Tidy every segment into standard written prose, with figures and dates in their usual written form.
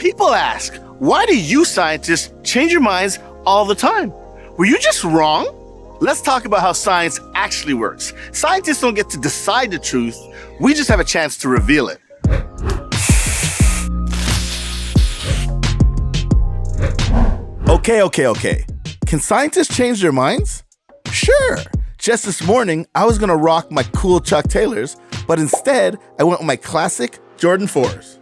People ask, why do you scientists change your minds all the time? Were you just wrong? Let's talk about how science actually works. Scientists don't get to decide the truth. We just have a chance to reveal it. Okay. Can scientists change their minds? Sure. Just this morning, I was gonna rock my cool Chuck Taylors, but instead, I went with my classic Jordan 4s.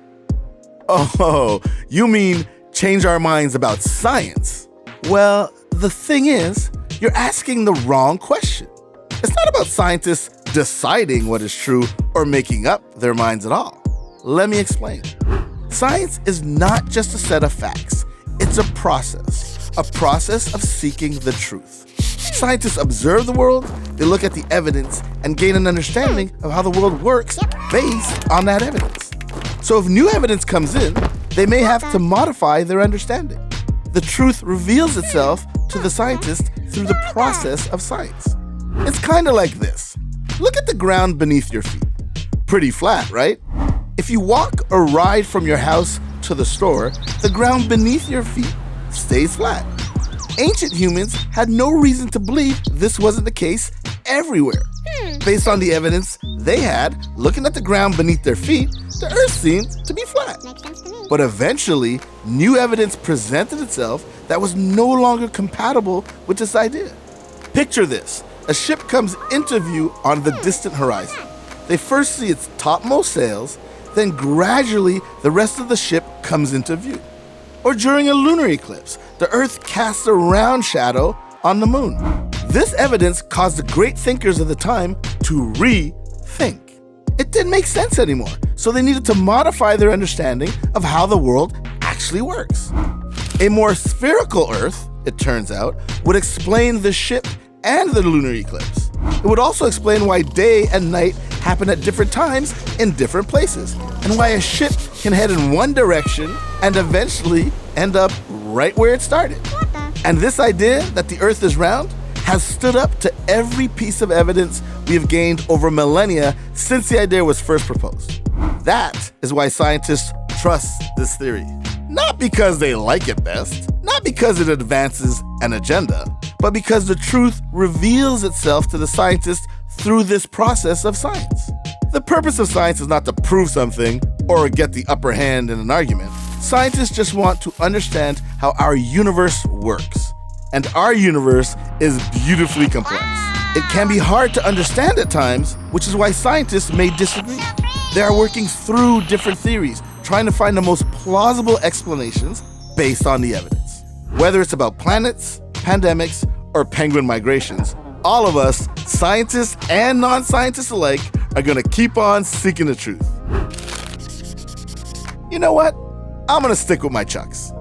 Oh, you mean change our minds about science? Well, the thing is, you're asking the wrong question. It's not about scientists deciding what is true or making up their minds at all. Let me explain. Science is not just a set of facts. It's a process of seeking the truth. Scientists observe the world, they look at the evidence, and gain an understanding of how the world works based on that evidence. So if new evidence comes in, they may have to modify their understanding. The truth reveals itself to the scientist through the process of science. It's kind of like this. Look at the ground beneath your feet. Pretty flat, right? If you walk or ride from your house to the store, the ground beneath your feet stays flat. Ancient humans had no reason to believe this wasn't the case everywhere. Based on the evidence they had, looking at the ground beneath their feet, the earth seemed to be flat. Makes sense to me. But eventually, new evidence presented itself that was no longer compatible with this idea. Picture this. A ship comes into view on the distant horizon. They first see its topmost sails, then gradually the rest of the ship comes into view. Or during a lunar eclipse, the Earth casts a round shadow on the moon. This evidence caused the great thinkers of the time to rethink. It didn't make sense anymore, so they needed to modify their understanding of how the world actually works. A more spherical Earth, it turns out, would explain the ship and the lunar eclipse. It would also explain why day and night happen at different times in different places, and why a ship can head in one direction and eventually end up right where it started. And this idea that the Earth is round has stood up to every piece of evidence we have gained over millennia since the idea was first proposed. That is why scientists trust this theory. Not because they like it best, not because it advances an agenda, but because the truth reveals itself to the scientist through this process of science. The purpose of science is not to prove something or get the upper hand in an argument. Scientists just want to understand how our universe works. And our universe is beautifully complex. It can be hard to understand at times, which is why scientists may disagree. They are working through different theories, trying to find the most plausible explanations based on the evidence. Whether it's about planets, pandemics, or penguin migrations, all of us, scientists and non-scientists alike, are gonna keep on seeking the truth. You know what? I'm gonna stick with my Chucks.